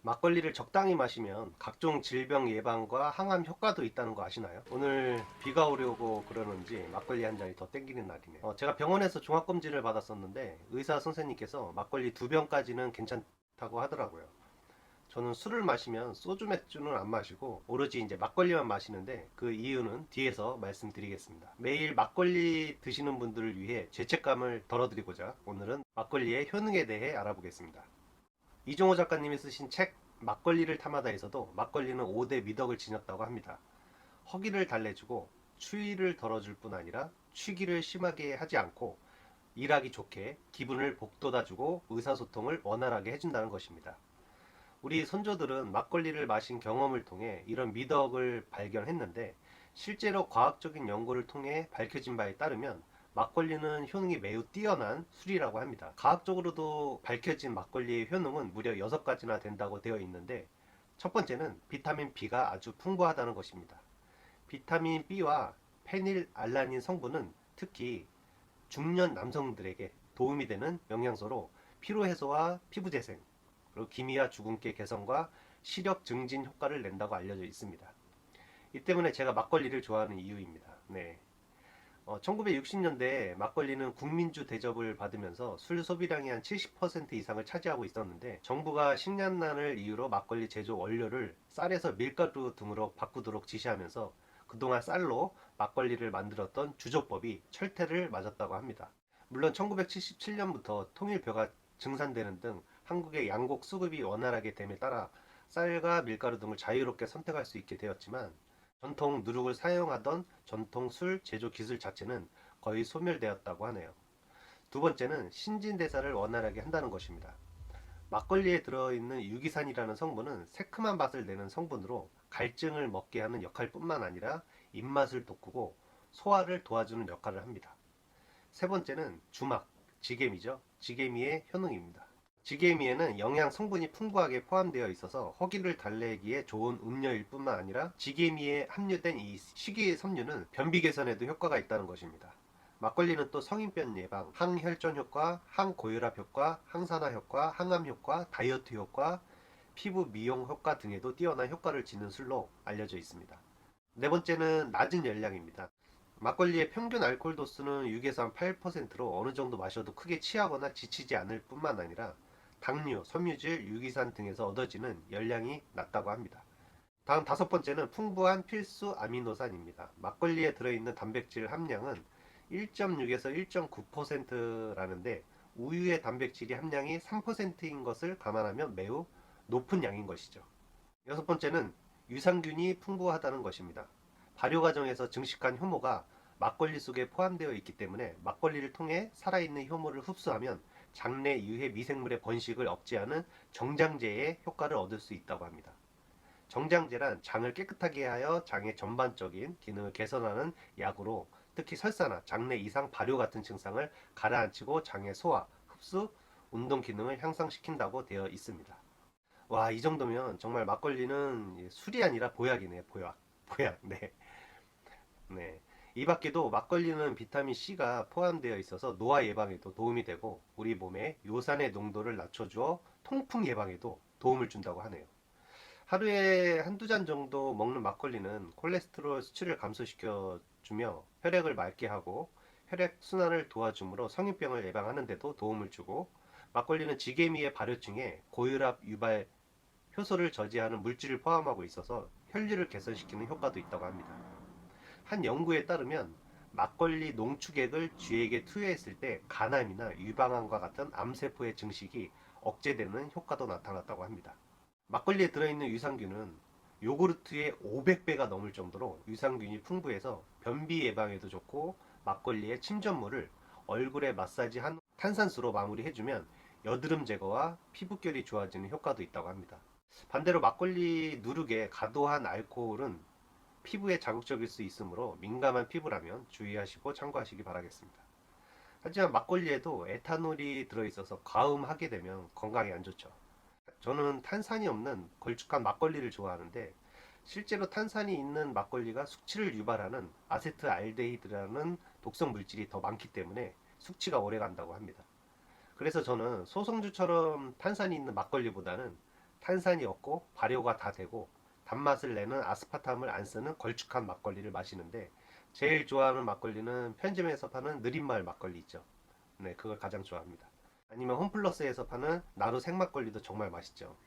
막걸리를 적당히 마시면 각종 질병 예방과 항암 효과도 있다는 거 아시나요? 오늘 비가 오려고 그러는지 막걸리 한 잔이 더 땡기는 날이네요. 제가 병원에서 종합검진을 받았었는데 의사 선생님께서 막걸리 2병까지는 괜찮다고 하더라고요. 저는 술을 마시면 소주 맥주는 안 마시고 오로지 이제 막걸리만 마시는데 그 이유는 뒤에서 말씀드리겠습니다. 매일 막걸리 드시는 분들을 위해 죄책감을 덜어드리고자 오늘은 막걸리의 효능에 대해 알아보겠습니다. 이종호 작가님이 쓰신 책 막걸리를 탐하다에서도 막걸리는 5대 미덕을 지녔다고 합니다. 허기를 달래주고 추위를 덜어줄 뿐 아니라 취기를 심하게 하지 않고 일하기 좋게 기분을 복돋아주고 의사소통을 원활하게 해준다는 것입니다. 우리 선조들은 막걸리를 마신 경험을 통해 이런 미덕을 발견했는데 실제로 과학적인 연구를 통해 밝혀진 바에 따르면 막걸리는 효능이 매우 뛰어난 술이라고 합니다. 과학적으로도 밝혀진 막걸리의 효능은 무려 6가지나 된다고 되어 있는데 첫 번째는 비타민 B가 아주 풍부하다는 것입니다. 비타민 B와 페닐알라닌 성분은 특히 중년 남성들에게 도움이 되는 영양소로 피로 해소와 피부 재생, 그리고 기미와 주근깨 개선과 시력 증진 효과를 낸다고 알려져 있습니다. 이 때문에 제가 막걸리를 좋아하는 이유입니다. 네. 1960년대에 막걸리는 국민주 대접을 받으면서 술 소비량의 한 70% 이상을 차지하고 있었는데 정부가 식량난을 이유로 막걸리 제조 원료를 쌀에서 밀가루 등으로 바꾸도록 지시하면서 그동안 쌀로 막걸리를 만들었던 주조법이 철퇴를 맞았다고 합니다. 물론 1977년부터 통일벼가 증산되는 등 한국의 양곡 수급이 원활하게 됨에 따라 쌀과 밀가루 등을 자유롭게 선택할 수 있게 되었지만 전통 누룩을 사용하던 전통 술 제조 기술 자체는 거의 소멸되었다고 하네요. 두 번째는 신진대사를 원활하게 한다는 것입니다. 막걸리에 들어있는 유기산이라는 성분은 새큼한 맛을 내는 성분으로 갈증을 먹게 하는 역할뿐만 아니라 입맛을 돋구고 소화를 도와주는 역할을 합니다. 세 번째는 주막, 지게미죠. 지게미의 효능입니다. 지게미에는 영양 성분이 풍부하게 포함되어 있어서 허기를 달래기에 좋은 음료일 뿐만 아니라 지게미에 함유된 이 식이섬유는 변비 개선에도 효과가 있다는 것입니다. 막걸리는 또 성인병 예방, 항혈전 효과, 항고혈압 효과, 항산화 효과, 항암 효과, 다이어트 효과, 피부 미용 효과 등에도 뛰어난 효과를 지닌 술로 알려져 있습니다. 네 번째는 낮은 열량입니다. 막걸리의 평균 알코올 도수는 6에서 8%로 어느 정도 마셔도 크게 취하거나 지치지 않을 뿐만 아니라 당류, 섬유질, 유기산 등에서 얻어지는 열량이 낮다고 합니다. 다음 다섯 번째는 풍부한 필수 아미노산입니다. 막걸리에 들어있는 단백질 함량은 1.6에서 1.9%라는데 우유의 단백질이 함량이 3%인 것을 감안하면 매우 높은 양인 것이죠. 여섯 번째는 유산균이 풍부하다는 것입니다. 발효 과정에서 증식한 효모가 막걸리 속에 포함되어 있기 때문에 막걸리를 통해 살아있는 효모를 흡수하면 장내 유해 미생물의 번식을 억제하는 정장제의 효과를 얻을 수 있다고 합니다. 정장제란 장을 깨끗하게 하여 장의 전반적인 기능을 개선하는 약으로 특히 설사나 장내 이상 발효 같은 증상을 가라앉히고 장의 소화, 흡수, 운동 기능을 향상시킨다고 되어 있습니다. 와, 이 정도면 정말 막걸리는 술이 아니라 보약이네요. 보약. 보약. 네. 네. 이 밖에도 막걸리는 비타민 C가 포함되어 있어서 노화 예방에도 도움이 되고 우리 몸에 요산의 농도를 낮춰주어 통풍 예방에도 도움을 준다고 하네요. 하루에 한두 잔 정도 먹는 막걸리는 콜레스테롤 수치를 감소시켜 주며 혈액을 맑게 하고 혈액 순환을 도와주므로 성인병을 예방하는 데도 도움을 주고 막걸리는 지게미의 발효층에 고혈압 유발 효소를 저지하는 물질을 포함하고 있어서 혈류를 개선시키는 효과도 있다고 합니다. 한 연구에 따르면 막걸리 농축액을 쥐에게 투여했을 때 간암이나 유방암과 같은 암세포의 증식이 억제되는 효과도 나타났다고 합니다. 막걸리에 들어있는 유산균은 요구르트의 500배가 넘을 정도로 유산균이 풍부해서 변비 예방에도 좋고 막걸리의 침전물을 얼굴에 마사지한 탄산수로 마무리해주면 여드름 제거와 피부결이 좋아지는 효과도 있다고 합니다. 반대로 막걸리 누룩의 과도한 알코올은 피부에 자극적일 수 있으므로 민감한 피부라면 주의하시고 참고하시기 바라겠습니다. 하지만 막걸리에도 에탄올이 들어있어서 과음하게 되면 건강에 안 좋죠. 저는 탄산이 없는 걸쭉한 막걸리를 좋아하는데 실제로 탄산이 있는 막걸리가 숙취를 유발하는 아세트알데히드라는 독성 물질이 더 많기 때문에 숙취가 오래 간다고 합니다. 그래서 저는 소성주처럼 탄산이 있는 막걸리보다는 탄산이 없고 발효가 다 되고 단맛을 내는 아스파탐을 안 쓰는 걸쭉한 막걸리를 마시는데, 제일 좋아하는 막걸리는 편의점에서 파는 느린말 막걸리 있죠. 네, 그걸 가장 좋아합니다. 아니면 홈플러스에서 파는 나루 생막걸리도 정말 맛있죠.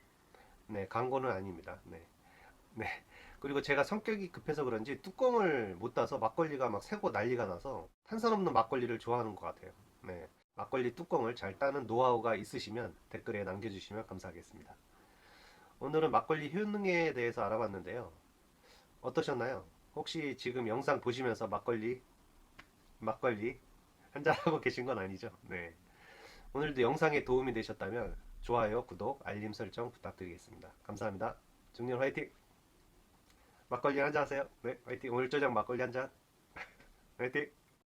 네, 광고는 아닙니다. 네. 네. 그리고 제가 성격이 급해서 그런지 뚜껑을 못 따서 막걸리가 막 새고 난리가 나서 탄산 없는 막걸리를 좋아하는 것 같아요. 네. 막걸리 뚜껑을 잘 따는 노하우가 있으시면 댓글에 남겨주시면 감사하겠습니다. 오늘은 막걸리 효능에 대해서 알아봤는데요. 어떠셨나요? 혹시 지금 영상 보시면서 막걸리 한잔하고 계신 건 아니죠? 네. 오늘도 영상에 도움이 되셨다면 좋아요, 구독, 알림 설정 부탁드리겠습니다. 감사합니다. 중년 화이팅! 막걸리 한잔 하세요. 네, 화이팅! 오늘 저녁 막걸리 한잔. 화이팅!